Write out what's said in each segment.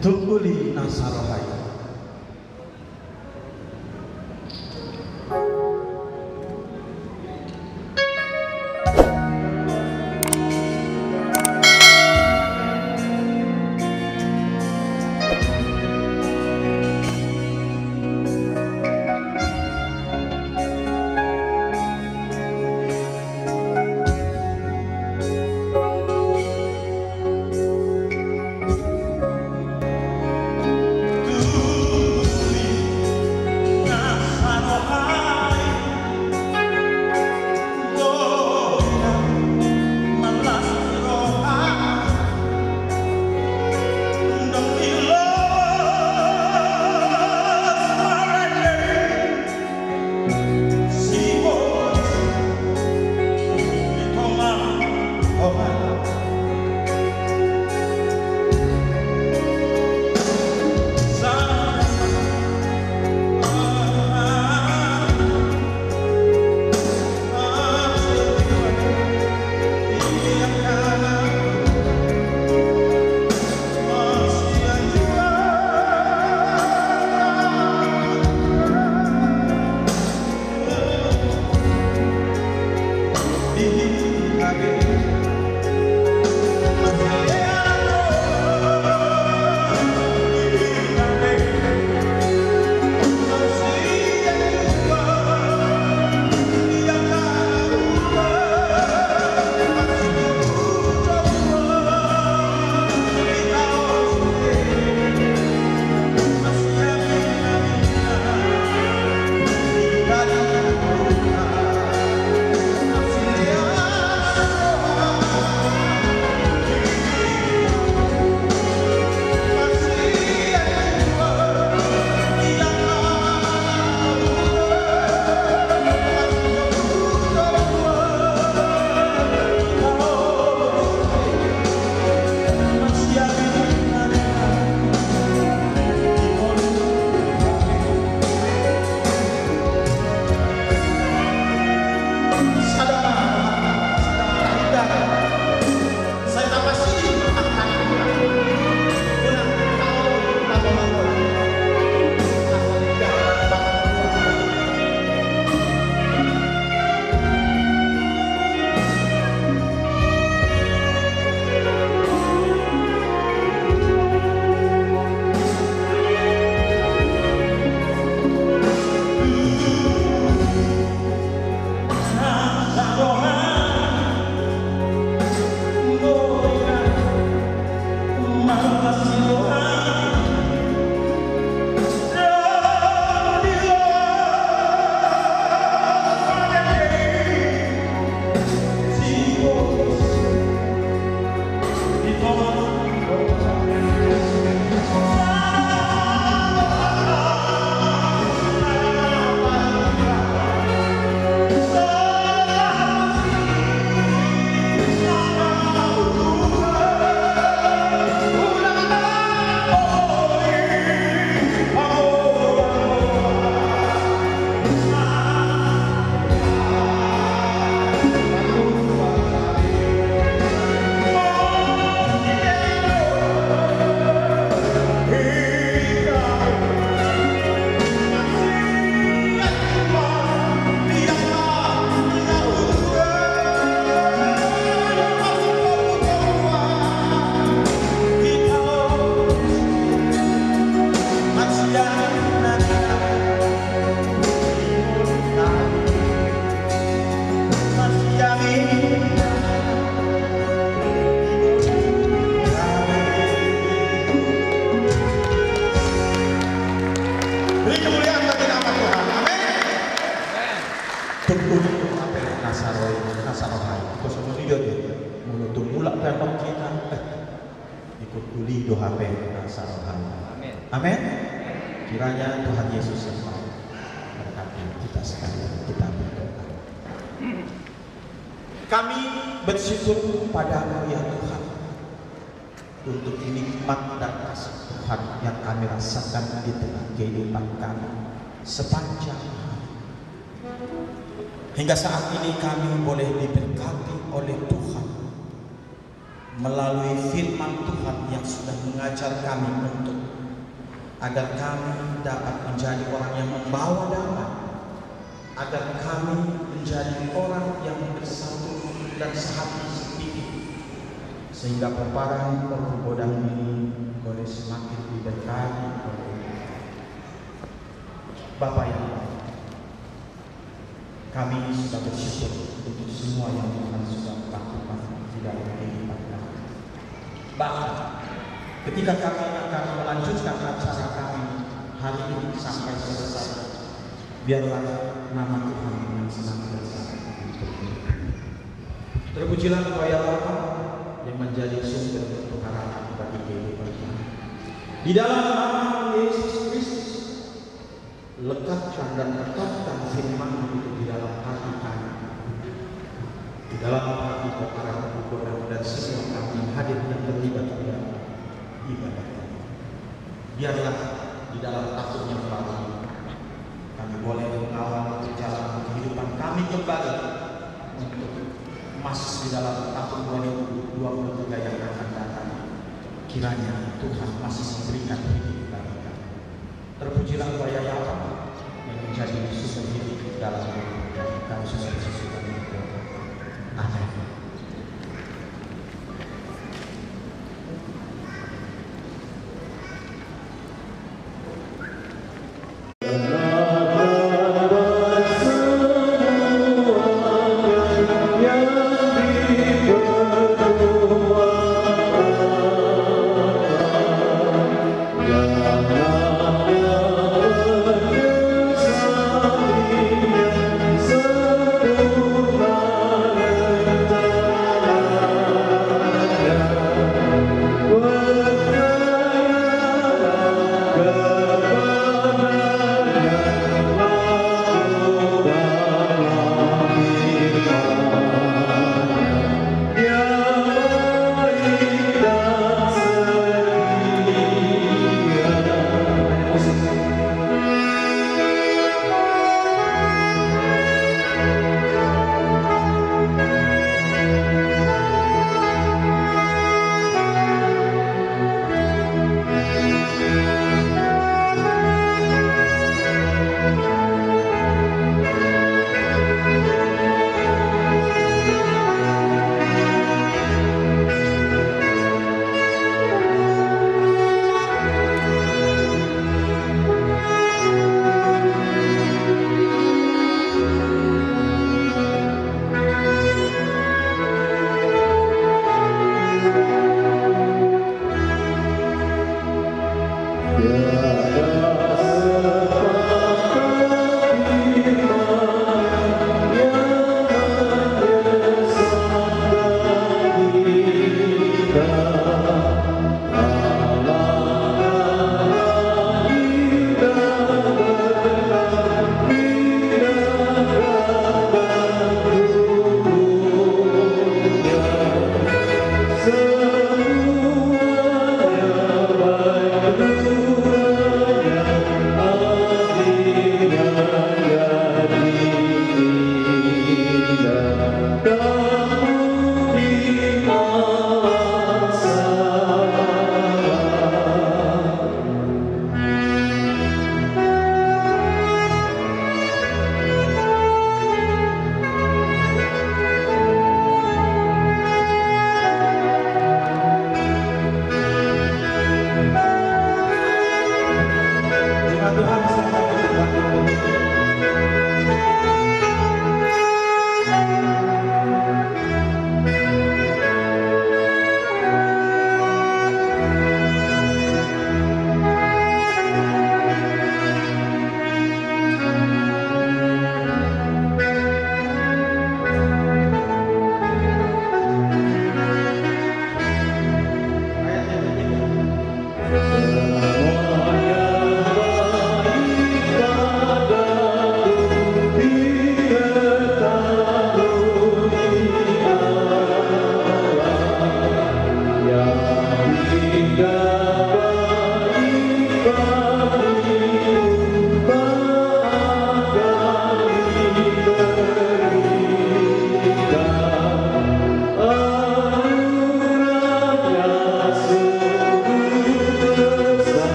Tungguli Nasarohai. Ikut kuli doa Nasarohai. Amin. Kiranya Tuhan Yesus yang memberkati kita sekalian. Kita berdoa. Kami bersyukur padamu ya Tuhan untuk nikmat dan kasih Tuhan yang kami rasakan di tengah kehidupan kami sepanjang hari. Hingga saat ini kami boleh diberkati oleh Tuhan melalui firman Tuhan yang sudah mengajar kami untuk agar kami dapat menjadi orang yang membawa damai, agar kami menjadi orang yang bersatu dan sehati sepikir, sehingga peperangan perbudakan ini boleh semakin diberkati oleh Bapa yang baik. Kami sudah bersyukur untuk semua yang Tuhan sudah lakukan di dalam kehidupan kami. Bahkan ketika kami akan melanjutkan acara kami hari ini sampai selesai, biarlah nama Tuhan yang senantiasa dipuji. Terpujilah Engkau ya Bapa yang menjadi sumber pengharapan bagi kehidupan kami. Di dalam nama Yesus Kristus, lekatkan dan tetapkan firman itu di dalam hati kami, di dalam hati para pengikut dan semua kami yang hadir dan terlibat di dalam ibadah kami. Biarlah di dalam tahun yang baru kami boleh mengawal perjalanan kehidupan kami kembali untuk masuk di dalam tahun 2023 yang akan datang. Kiranya Tuhan masih memberikan hidup bagi kami. Terpujilah Engkau ya Allah yang menjadi sumber hidup dalam hidup kami. Kami sudah bersyukur. Amin. Semuanya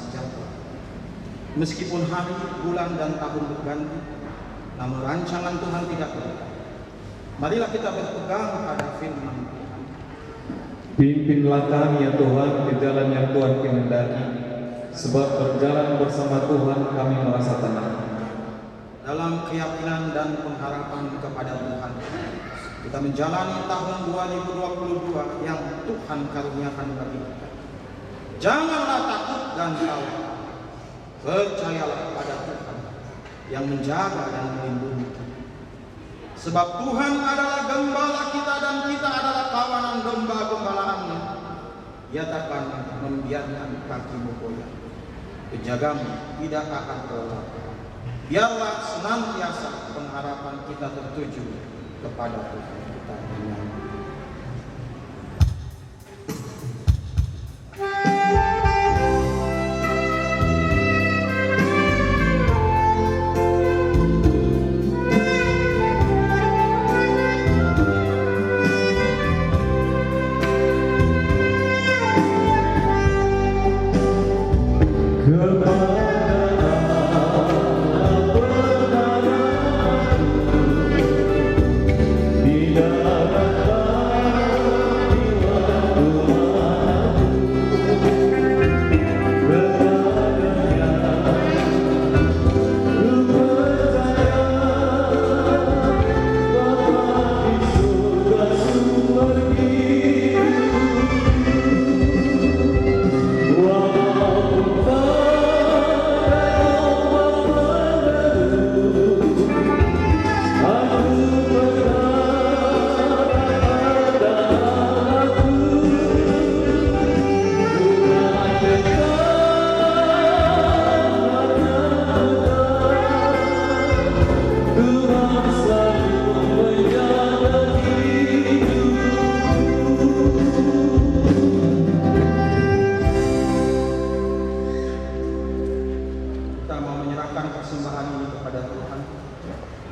sejahtera. Meskipun hari, bulan, dan tahun berganti, namun rancangan Tuhan tidak berubah. Marilah kita berpegang pada firman Tuhan. Pimpinlah kami ya Tuhan ke jalan yang Tuhan kehendaki, sebab berjalan bersama Tuhan kami merasa tenang. Dalam keyakinan dan pengharapan kepada Tuhan, kita menjalani tahun 2022 yang Tuhan karuniakan bagi kita. Janganlah takut dan khawatir. Percayalah pada Tuhan yang menjaga dan melindungi kita. Sebab Tuhan adalah gembala kita dan kita adalah kawanan domba-gembalaannya. Ia takkan membiarkan kakimu goyah. Penjagamu tidak akan terlelap. Biarlah senantiasa pengharapan kita tertuju kepada Tuhan kita.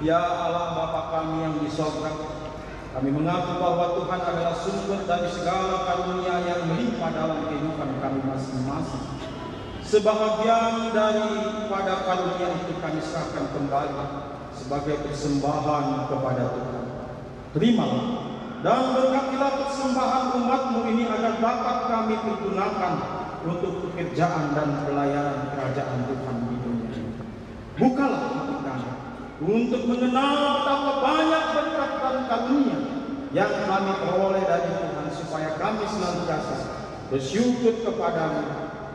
Ya Allah Bapa kami yang di sorga, kami mengaku bahwa Tuhan adalah sumber dari segala karunia yang melimpah dalam kehidupan kami masing-masing. Sebahagian daripada karunia itu kami serahkan kembali sebagai persembahan kepada Tuhan. Terimalah dan berkatilah persembahan umat-Mu ini agar dapat kami pergunakan untuk pekerjaan dan pelayanan kerajaan Tuhan di dunia ini. Bukalah hati kami untuk mengenal betapa banyak berkat dan karunia yang kami peroleh dari Tuhan, supaya kami senantiasa bersyukur kepada-Mu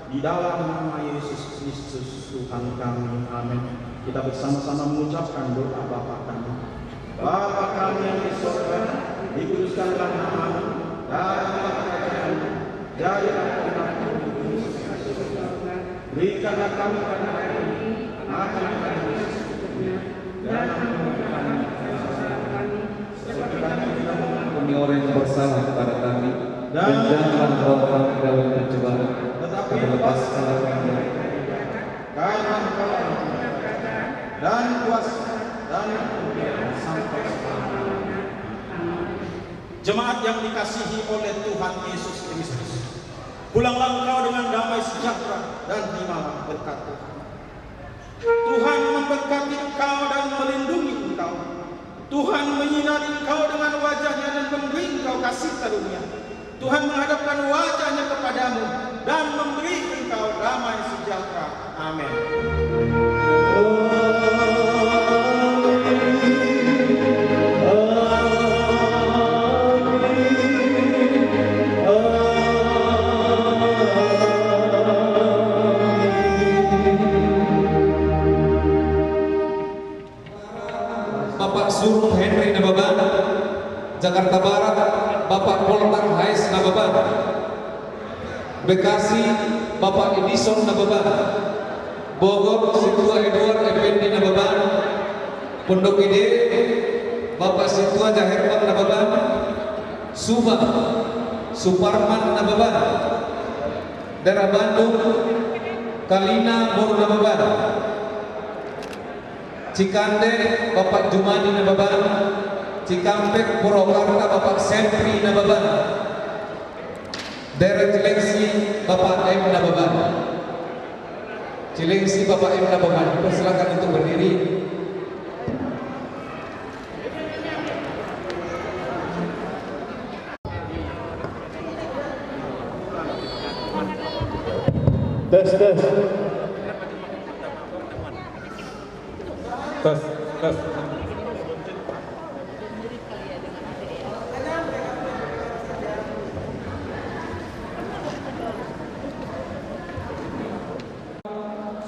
di dalam nama Yesus Kristus Tuhan kami. Amin. Kita bersama-sama mengucapkan doa Bapa kami. Bapa kami yang di surga, dikuduskanlah nama-Mu, datanglah kerajaan-Mu, jadilah kehendakmu di bumi seperti di surga. Berikanlah kami pada hari ini makan kami secukupnya, dan ampunilah kami kesalahan kami, seperti kami juga mengampuni orang yang bersalah kepada kami, dan janganlah bawa kami ke dalam pencobaan, tetapi lepaskanlah kami dari karena Engkau dan kuasa dan kemuliaan sampai selama-lamanya. Jemaat yang dikasihi oleh Tuhan Yesus Kristus, pulanglah engkau dengan damai sejahtera dan terimalah berkat Tuhan. Tuhan memberkati engkau dan melindungi engkau. Tuhan menyinari engkau dengan wajahnya dan memberi engkau kasih karunia. Tuhan menghadapkan wajahnya kepadamu dan memberi engkau damai sejahtera. Amin. Bapak Suruh Henry Nababan, Jakarta Barat, Bapak Poltar Hais Nababan, Bekasi, Bapak Edison Nababan, Bogor, Situa Edward Effendi Nababan, Pondok Gede, Bapak Situa Jaherman Nababan, Subang, Suparman Nababan, Daerah Bandung, Kalina Mor Nababan, Cikande, Bapak Jumadi Nababan, Cikampek, Purwakarta, Bapak Sentri Nababan, Daerah Cilengsi, Bapak M Nababan. Cilengsi Bapak M. Nababan, persilakan untuk berdiri. Tes.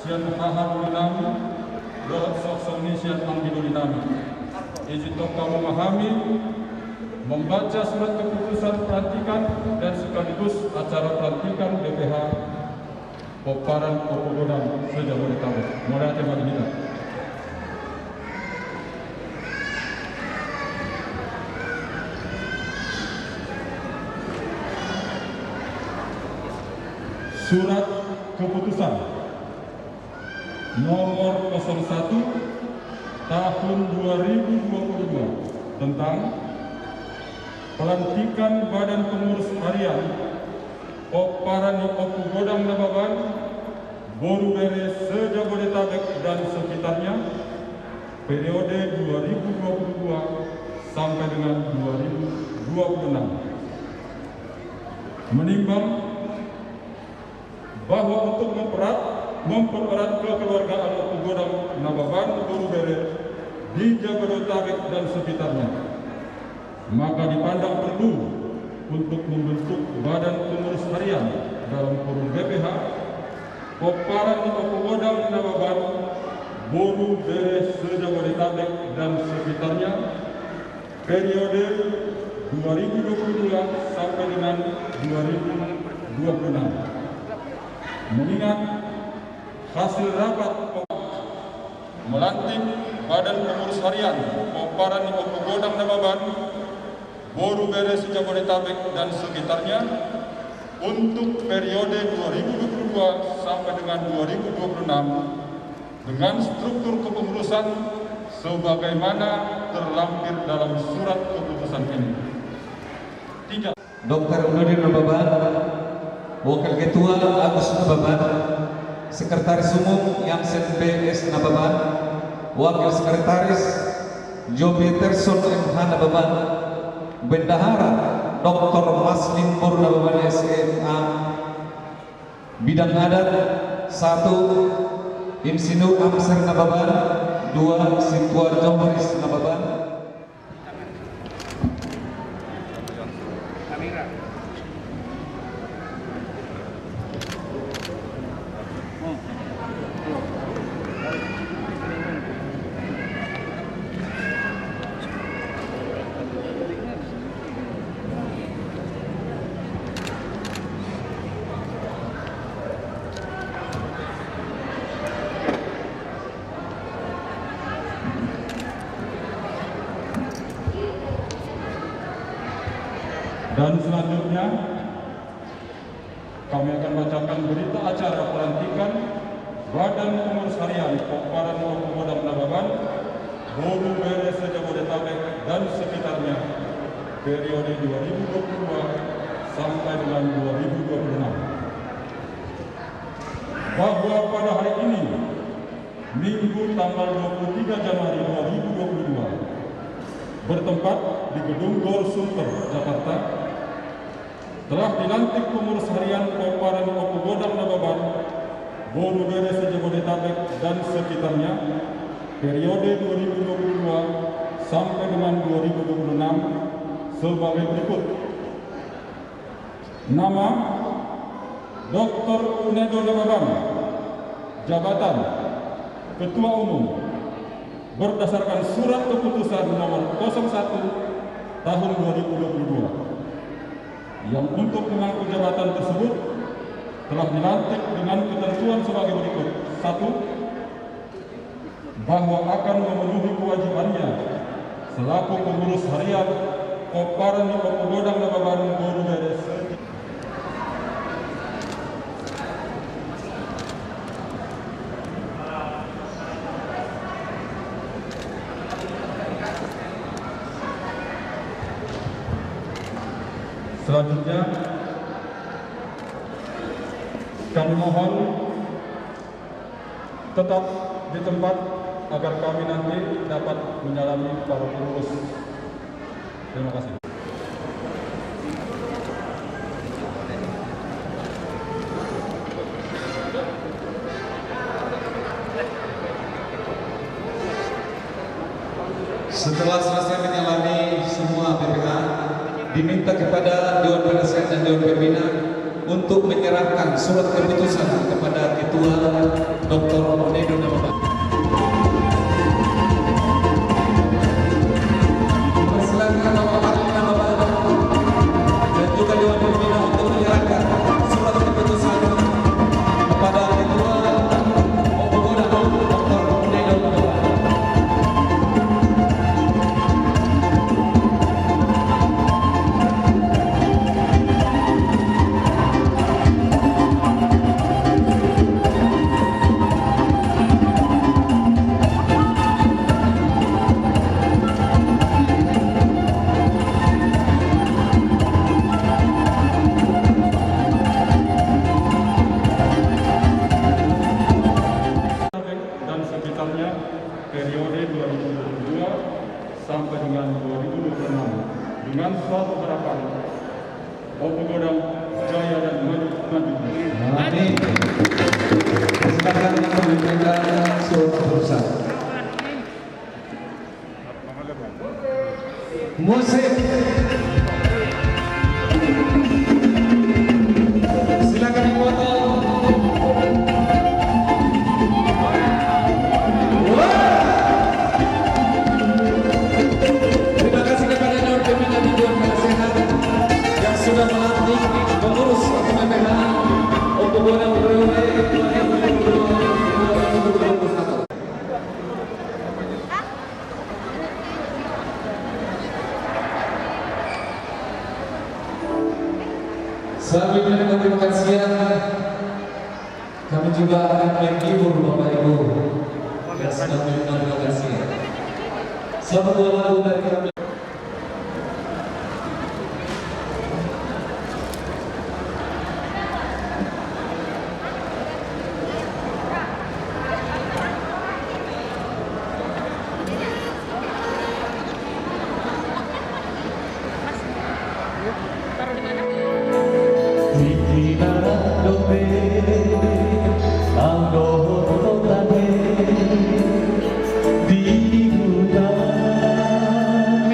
Sian paham dinami, doa sok-sok sian ambil dinami. Izin kamu memahami, membaca surat keputusan pelantikan dan sekaligus acara pelantikan BPH Poparan Opogodang Sejabodetabek. Mulai tema kita. Surat keputusan nomor 01 tahun 2022 tentang pelantikan Badan Pengurus Harian Poparani Opogodang Nababan Borubere Sejabodetabek dan sekitarnya periode 2022 sampai dengan 2026. Menimbang bahwa untuk mempererat kekeluargaan Opogodang Nababan Borubere di Jabodetabek dan sekitarnya, maka dipandang perlu untuk membentuk Badan Pengurus Harian dalam kurung BPH Poparan Opogodang Nababan Borubere Sejabodetabek dan sekitarnya periode 2022 sampai dengan 2026. Mengingat hasil rapat melantik Badan Pengurus Harian Poparan Opogodang Nababan Borubere Sejabodetabek dan sekitarnya untuk periode 2022 sampai dengan 2026 dengan struktur kepengurusan sebagaimana terlampir dalam surat keputusan ini. 3. Dr. Unodin Nababan, Wakil Ketua Agus Nababan, Sekretaris Umum Yamsen B.S. Nababan, Wakil Sekretaris Jobi Terson M.H. Nababan, Bendahara Dr. Maslim Pur Nababan SMA, Bidang Adat 1 Insinyur Amser Nababan, 2 Situarjo Moris Nababan. Dan selanjutnya kami akan bacakan berita acara pelantikan Badan Pengurus Harian Poparan Opogodang Nababan Borubere Sejabodetabek dan sekitarnya periode 2022 sampai dengan 2026. Bahwa pada hari ini Minggu tanggal 23 Januari 2022 bertempat di Gedung Gor Sunter, Jakarta, telah dilantik pengurus harian Poparan Opogodang Nababan Borubere Sejabodetabek dan sekitarnya periode 2022 sampai dengan 2026 sebagai berikut. Nama Dr. Unedo Nababan, jabatan Ketua Umum berdasarkan surat keputusan nomor 01 tahun 2022 yang untuk memangku jabatan tersebut telah dilantik dengan ketentuan sebagai berikut. 1. Bahwa akan memenuhi kewajibannya selaku pengurus harian Poparan Opogodang Nababan Borubere. Selanjutnya kami mohon tetap di tempat agar kami nanti dapat menyalami para pengurus. Terima kasih. Setelah selesai menyalami semua PPH, diminta kepada Dewan Penasehat dan Dewan Pembina untuk menyerahkan surat keputusan kepada Ketua Dr. Onedo Nababa. Persilakan Bapak Arli Nababa dan juga Dewan Pembina untuk menyerahkan surat keputusan kepada Ketua Opogoda Dr. Onedo Nababa. Dan sekitarnya periode 2022 sampai dengan 2026 dengan suatu harapan Opogoda jaya dan maju. Amin. Silakan memberikan surat keputusan. Musik. Silakan dipotong. Terima kasih kepada Dewan Pembina dan Dewan Penasehat yang sudah melantik pengurus atau PPH Opogoda periode 2022-2021. Sambil menikmati makan siang, kami juga akan menghibur Bapak Ibu yang sedang menikmati makan siang. Selamat ulang tahun dari kami. Di hutan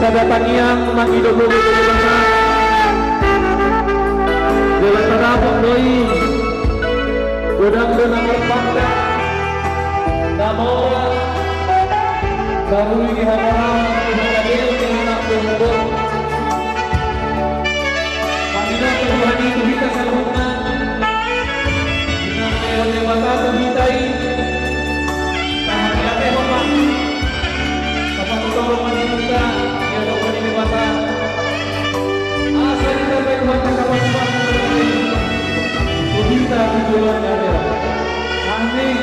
Sadataniang Magidogo Jalan Terapok Doi Godang Donang Berpakda Namora Kabui di Hamarang Mengadil Kehinak Berhubung Pamina Tuhan itu kita salungan Dengan Leone Mata Tuhitai Tahan Yate Homak Kapag Tolong Manita Mata asal kita bermata kawan-kawan kita tujuan adalah amin.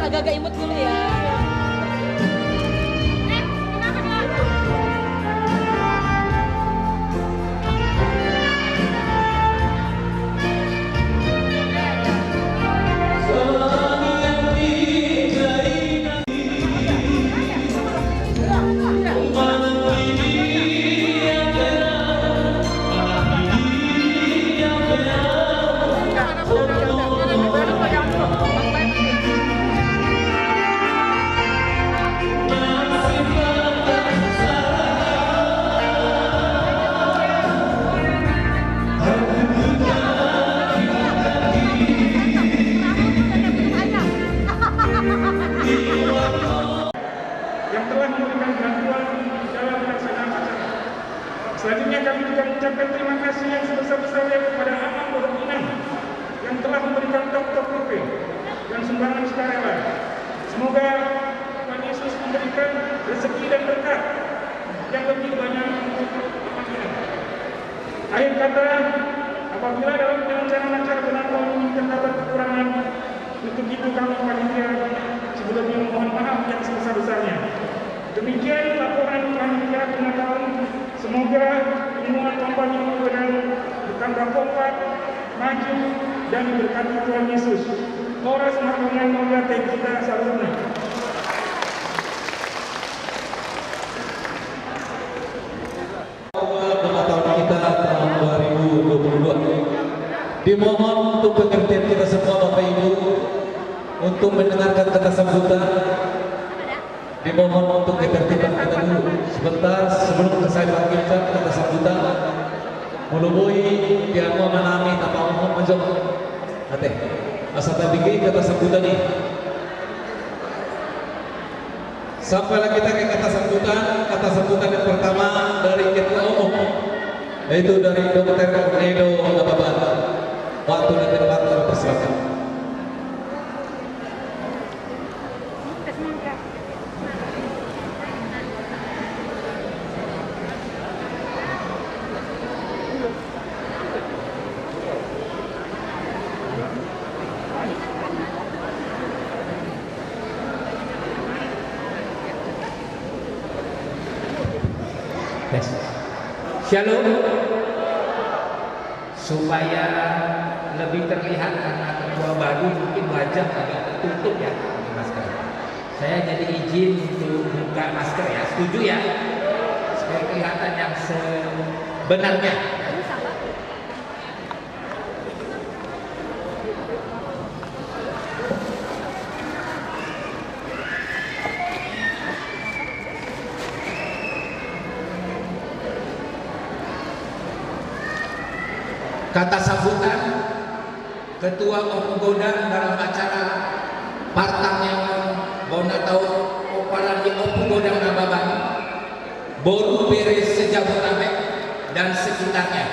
Agak-agak imut dulu ya. Selanjutnya kami juga mengucapkan terima kasih yang sebesar-besarnya kepada Amang Bodominan yang telah memberikan top-top rupiah dan sumbangan sukarela. Semoga Tuhan Yesus memberikan rezeki dan berkat yang lebih banyak untuk Panitia. Akhir kata, apabila dalam perencanaan acara benar-benar terdapat kekurangan, untuk itu kami Panitia sebelumnya mohon maaf yang sebesar-besarnya. Demikian laporan Panitia Penatalan. Semoga semua kampanye dan bertambah kompak, maju dan diberkati Tuhan Yesus. Horas Margongan Moga kita salurna. Tahun kita tahun 2022. Dimohon untuk pengertian kita semua Bapak Ibu untuk mendengarkan kata sambutan. Dimohon untuk ketertiban kita dulu sebentar sebelum saya panggilkan kata sambutan. Mulubui dia mau menami apa mau majok. Ate, asal tadi kata sambutan ini. Sampailah kita ke kata sambutan yang pertama dari Ketua Umum, yaitu dari Dr. Edo Nababan. Waktu dan tempat terpersilakan. Shalom. Supaya lebih terlihat karena ketua baru mungkin wajah agak tertutup ya pakai masker. Saya jadi izin untuk buka masker ya, setuju ya? Supaya kelihatan yang sebenarnya. Kata sambutan Ketua Umum Godang dalam acara partang yang Bona tahu oparan di Umum Godang Nababan baru beres Sejabotabek dan sekitarnya.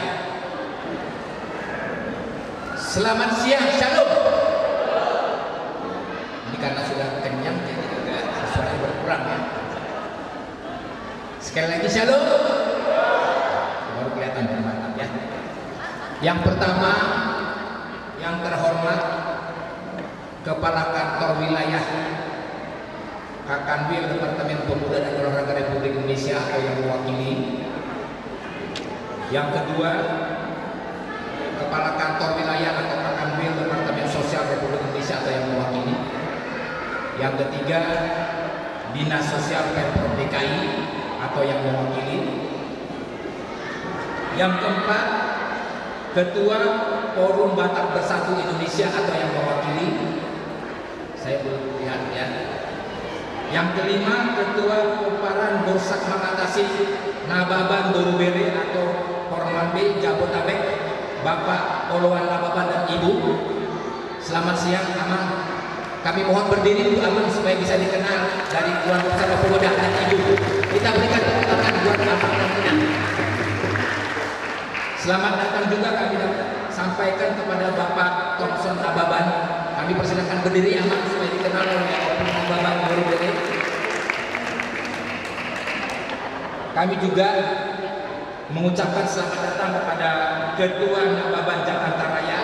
Selamat siang, shalom. Ini karena sudah kenyang jadi agak sesuatu berkurang ya. Sekali lagi shalom. Baru kelihatan bermantap ya. Yang pertama, yang terhormat Kepala Kepala Kantor Wilayah Kakanwil Departemen Pemuda dan Olahraga Republik Indonesia atau yang mewakili. Yang kedua, Kepala Kantor Wilayah atau Kakanwil Departemen Sosial Republik Indonesia atau yang mewakili. Yang ketiga, Dinas Sosial Pemprov DKI atau yang mewakili. Yang keempat, Ketua Forum Batak Bersatu Indonesia atau yang mewakili. Saya belum lihat ya. Yang kelima, Ketua Komparan Borsak Mengatasi Nababan Dorubere atau Korman B Jabotabek, Bapak Oloan Nababan dan Ibu. Selamat siang, Amang. Kami mohon berdiri untuk Amang supaya bisa dikenal dari keluarga besar Bapak Pemuda dan Ibu. Kita berikan tepuk tangan buat Amang dan Ina. Selamat datang juga kami sampaikan kepada Bapak Thompson Nababan. Kami persilakan berdiri Amang supaya dikenal oleh Nababan Dorubere. Kami juga mengucapkan selamat datang kepada Ketua Nababan Jakarta Raya,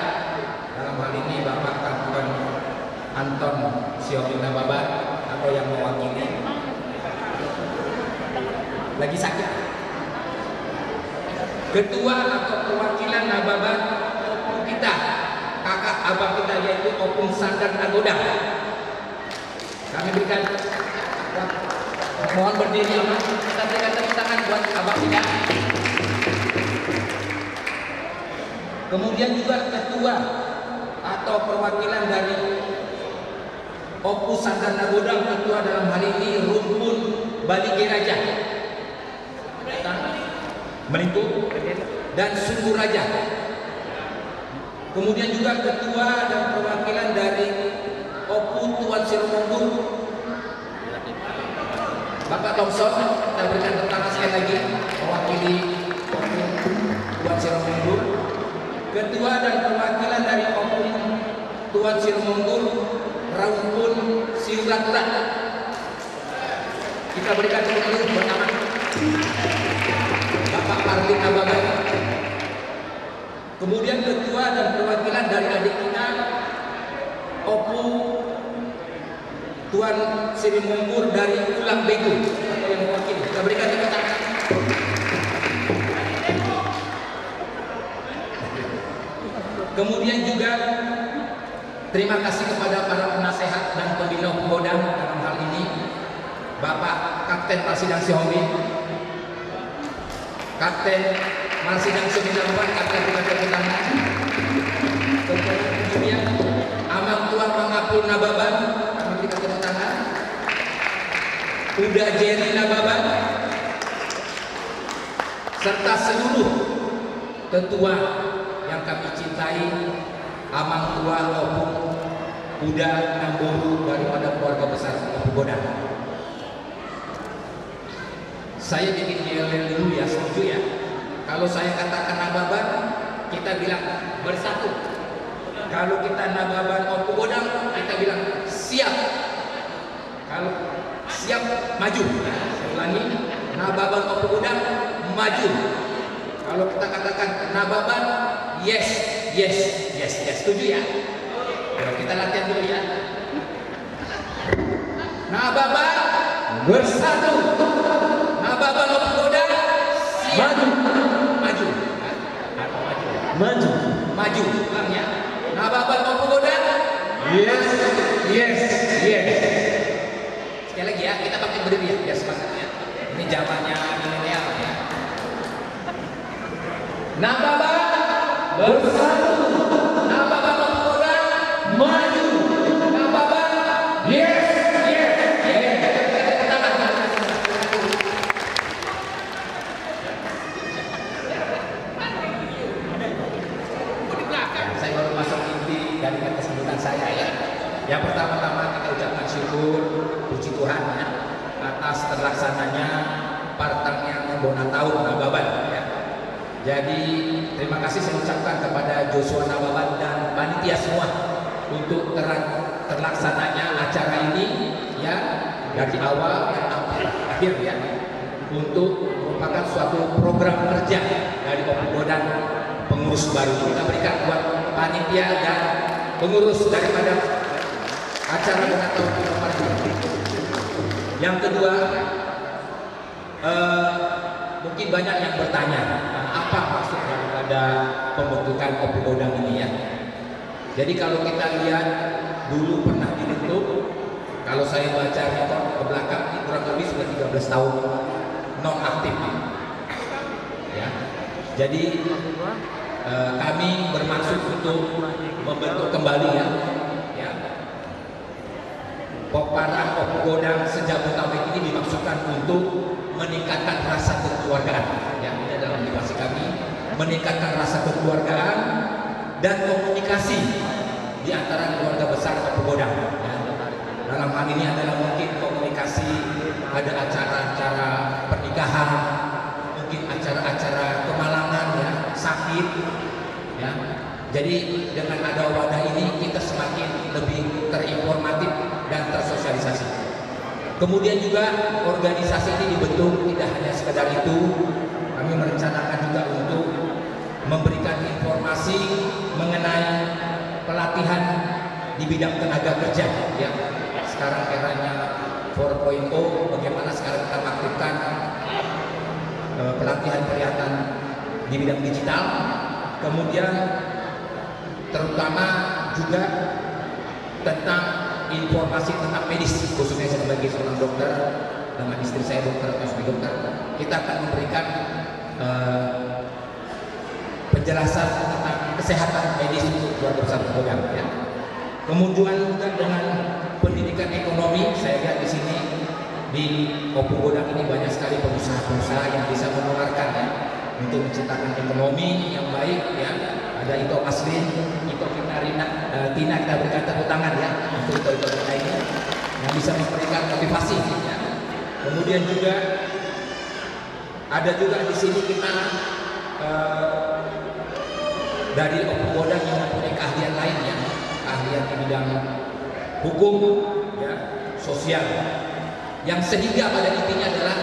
dalam hal ini Bapak Kapten Anton Siopi Nababan atau yang mewakili. Lagi sakit. Ketua atau perwakilan Nababan Opung kita, kakak abang kita yaitu Opung Sandar Nagoda. Kami berikan, mohon berdiri Amang, kita berikan tepuk tangan buat abang kita. Kemudian juga ketua atau perwakilan dari Opus Sandar Nagoda, ketua dalam hal ini Rumpun Bali Geraja, Melingkup dan Sungguh Raja. Kemudian juga ketua dan perwakilan dari Opus Tuan Siromonggur, Bapak Thompson. Kita berikan tepuk tangan sekali lagi mewakili Opus Tuan Siromonggur. Ketua dan perwakilan dari Opus Tuan Siromonggur, Rumpun Siuraturan. Kita berikan tepuk tangan buat Amang. Bapak Parli Nababan. Kemudian ketua dan perwakilan dari adik kita Opu Tuan Siromonggur dari Ulang Begu atau yang mewakili. Kita berikan tepuk tangan. Kemudian juga terima kasih kepada para penasehat dan pembina pemuda dalam hal ini Bapak Kapten Marsidang Sihombing, Kapten Marsidang Sihombing, Kapten Bupati Tangan. Kemudian Amang Tuan Mangapul Nababan, kami berikan tepuk tangan. Uda Jerry Nababan, serta seluruh ketua yang kami cintai, Amang Tua Opung Uda Namboru daripada keluarga besar Opung Goda. Saya bikin yel dulu ya, setuju ya. Kalau saya katakan Nababan, kita bilang bersatu. Kalau kita Nababan Opung Goda, kita bilang siap. Kalau siap, maju. Saya ulangi, Nababan Opung Goda, maju. Kalau kita katakan Nababan, yes, yes, yes, yes. Setuju ya? Kalau kita latihan dulu ya. Nababan bersatu. Nababan Opung Goda siap. Maju. Maju. Maju. Ulang ya. Nababan Opung Goda. Yes, yes, yes. Sekali lagi ya, kita pakai berdiri ya, biar semangatnya. Ini zamannya milenial ya. Nababan bersatu. Nababan Opung Goda maju. Nababan yes, yes, yes. Saya baru masuk inti dari kata sambutan saya ya. Yang pertama-tama kita ucapkan syukur, puji Tuhan ya, atas terlaksananya partangnya Membona Tahun Nababan ya. Jadi terima kasih saya ucapkan kepada Joshua Nababan dan panitia semua untuk terlaksananya acara ini ya, dari awal dan akhir ya, untuk merupakan suatu program kerja dari Opung Goda pengurus baru. Kita berikan buat panitia dan pengurus daripada acara dengan tahun kemarin. Yang kedua, mungkin banyak yang bertanya, apa maksud daripada pembentukan Opu Godang ini ya? Jadi kalau kita lihat dulu pernah dibentuk, kalau saya baca rekor ke belakang, kurang lebih sudah 13 tahun non aktif. Ya. Jadi kami bermaksud untuk membentuk kembali ya. Pokparan Opu Godang Sejabotabek ini dimaksudkan untuk meningkatkan rasa kekeluargaan. Ya, ini adalah motivasi kami, meningkatkan rasa kekeluargaan dan komunikasi di antara keluarga besar Opu Godang. Ya. Dalam hal ini adalah mungkin komunikasi, ada acara-acara pernikahan, mungkin acara-acara kemalangan ya, sakit ya. Jadi dengan ada wadah ini kita semakin lebih terinformatif dan tersosialisasi. Kemudian juga organisasi ini dibentuk tidak hanya sekedar itu, kami merencanakan juga untuk memberikan informasi mengenai pelatihan di bidang tenaga kerja ya. Sekarang eranya 4.0, bagaimana sekarang kita aktifkan pelatihan di bidang digital. Kemudian terutama juga tentang informasi tentang medis, khususnya saya sebagai seorang dokter dengan istri saya dokter kita akan memberikan penjelasan tentang kesehatan medis untuk keluarga besar Opu Godang ya. Kemudian juga dengan pendidikan ekonomi, saya lihat di sini di Opu Godang ini banyak sekali pengusaha-pengusaha yang bisa menularkan ya, untuk menciptakan ekonomi yang baik ya. Ada Ito Aslin, Ito Tina kita berikan tepuk tangan ya untuk Ito kita ini yang bisa memberikan motivasi ya. Kemudian juga ada juga di sini kita dari Opu Godang yang mempunyai keahlian lain ya, keahlian di bidang hukum ya, sosial, yang sehingga pada intinya adalah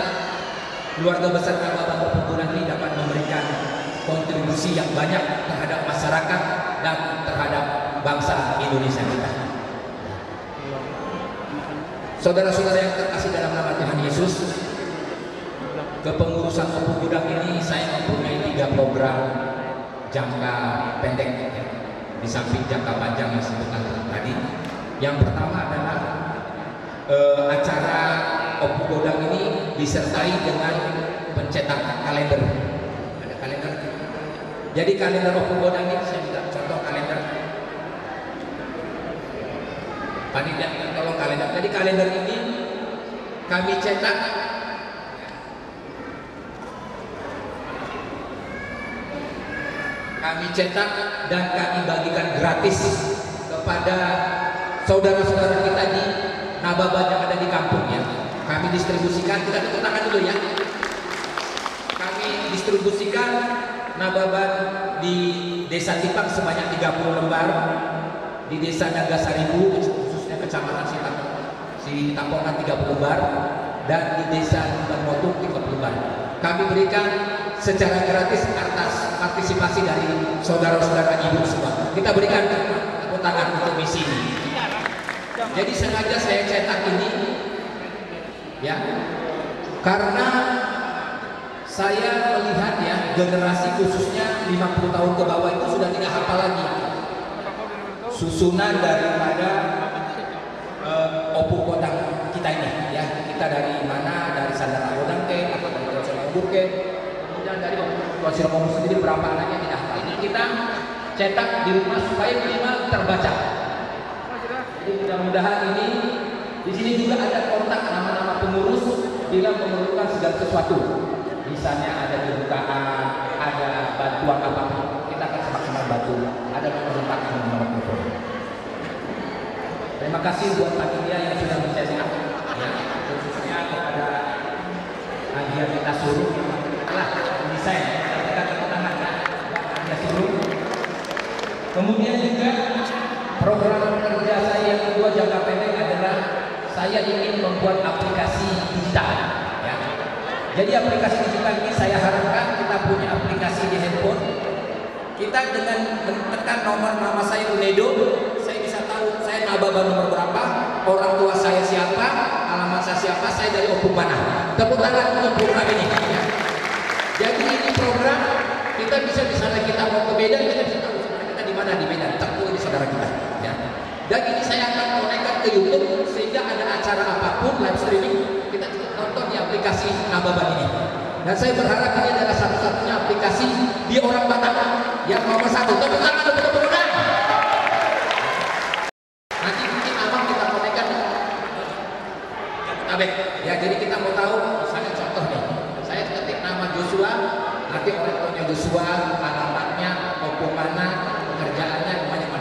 keluarga besar Kabupaten Opu Godang ini dapat memberikan kontribusi yang banyak terhadap masyarakat dan terhadap bangsa Indonesia kita. Saudara-saudara yang terkasih dalam nama Tuhan Yesus, kepengurusan Opu Godang ini saya mempunyai 3 program jangka pendek ya, di samping jangka panjang yang disebutkan tadi. Yang pertama adalah acara Opu Godang ini disertai dengan pencetakan kalender. Ada kalender. Jadi kalender Opu Godang ini saya minta contoh kalender. Panitia tolong kalender. Jadi kalender ini kami cetak dan kami bagikan gratis kepada saudara-saudara kita di Nababan yang ada di kampung ya. Kami distribusikan, kita tepuk tangan dulu ya. Kami distribusikan Nababan di Desa Tipang sebanyak 30 lembar, di Desa Nagasaribu khususnya Kecamatan Sitampongan 30 lembar, dan di Desa Motung 30 lembar. Kami berikan secara gratis atas partisipasi dari saudara-saudara ibu semua. Kita berikan tepuk tangan untuk misi ini. Jadi sengaja saya cetak ini ya, karena saya melihat ya generasi khususnya 50 tahun ke bawah itu sudah tidak hafal lagi susunan daripada Opu Godang kita ini ya. Kita dari mana, dari Sandara Godang ke atau dari Godang ke, kemudian dari Godang Opu sendiri berapa anaknya tidak hafal. Ini kita cetak di rumah supaya minimal terbaca. Jadi mudah-mudahan ini di sini juga ada kontak nama-nama pengurus bila memerlukan segala sesuatu. Misalnya ada kebukaan, ada bantuan apapun, kita akan semaksimal bantu. Ada kontak nomor telepon. Terima kasih buat panitia yang sudah mencetak, ya, khususnya kepada Agia kita suruh telah mendesain, kita berikan tepuk tangan ya, Agia suruh. Kemudian juga program kerja saya yang kedua jangka pendek adalah saya ingin membuat aplikasi digital ya. Jadi aplikasi digital ini saya harapkan kita punya aplikasi di handphone. Kita dengan menekan nomor nama saya Unedo, saya bisa tahu saya Nababan nomor berapa, siapa? Saya dari Opung Panah. Tepuk tangan untuk program ini. Ya. Jadi ini program kita bisa di sana, kita mau ke Medan, kita bisa tahu saudara kita di mana, di Medan. Tentu ini saudara kita. Ya. Dan ini saya akan konekkan ke YouTube sehingga ada acara apapun live streaming kita juga nonton di aplikasi Nababan ini. Dan saya berharap ini adalah satu-satunya aplikasi di orang Batak yang nomor 1. Tepuk tangan untuk program. Nanti mungkin abang kita konekkan. Abek. Ya, jadi kita mau tahu, misalnya contoh nih, saya ketik nama Joshua, nanti orang punya Joshua, alamatnya, Opung mana, pekerjaannya, mana.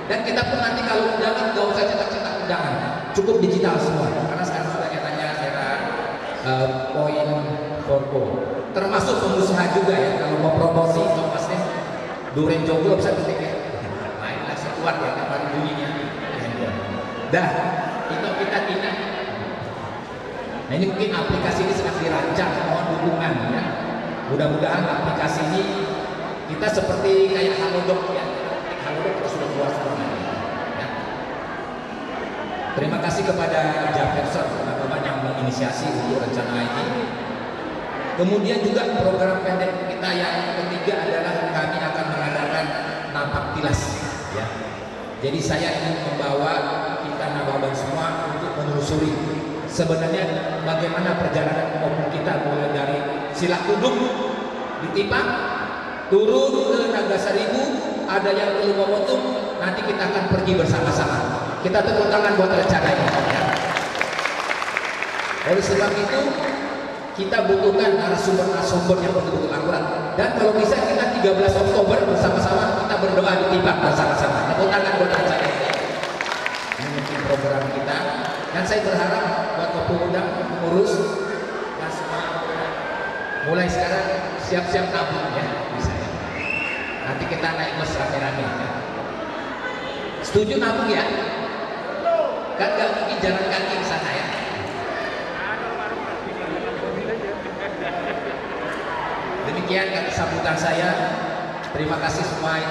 Dan kita pun nanti kalau undangan gak usah cetak-cetak undangan, cukup digital semua. Karena sekarang sudah katanya era poin forko, termasuk pengusaha juga ya. Kalau mau promosi, masnya Duren Joglo bisa ketik ya. Mainlah sekuat ya, kapan bunyinya. Dah, itu kita ini. Nah ini mungkin aplikasi ini sedang dirancang, mohon dukungan ya. Mudah-mudahan aplikasi ini kita seperti kayak Halodoc ya. Halodoc kita sudah keluar semua ya. Terima kasih kepada Jefferson teman-teman yang menginisiasi untuk rencana ini. Kemudian juga program pendek kita yang ketiga adalah kami akan mengadakan napak tilas ya. Jadi saya ingin membawa kita Nababan semua untuk menelusuri sebenarnya bagaimana perjalanan Opung kita mulai dari Silak Kuduk di Tipang turun ke Nagasaribu, ada yang ke Lumomotung, nanti kita akan pergi bersama-sama. Kita tepuk tangan buat rencana ini. Oleh sebab itu kita butuhkan narasumber-narasumber yang betul-betul akurat. Dan kalau bisa kita 13 Oktober bersama-sama kita berdoa di Tipang bersama-sama. Tepuk tangan buat rencana ini. Ini mungkin program kita. Dan saya berharap buat Opung undang mengurus dan semua mulai sekarang siap-siap nabung ya, bisa ya. Nanti kita naik bus rame-rame ya. Setuju nabung ya? Kan gak mungkin jalan kaki ke sana ya. Demikian kata sambutan saya. Terima kasih semua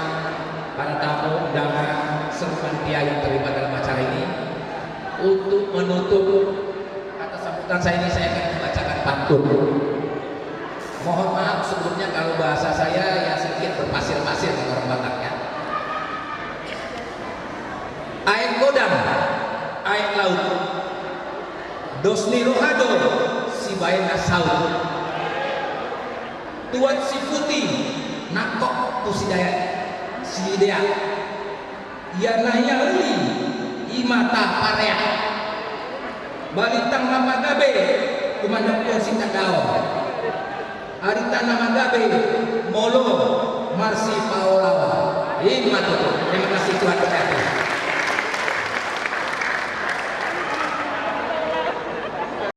para tamu undangan seluruh panitia yang terlibat dalam acara ini. Untuk menutup kata sambutan saya ini, saya akan membacakan pantun. Mohon maaf sebelumnya kalau bahasa saya ya sedikit berpasir-pasir kata orang Batak ya. Air godang, air laut, dosni rohado, si baena saut, tuan si putih, nakok tu si daya, si dea, ya nayali, imata parea, balitang nama gabe, kumandang pun si tadao. Arita nama gabe molo marsi paolawa. Terima kasih Tuhan berkati.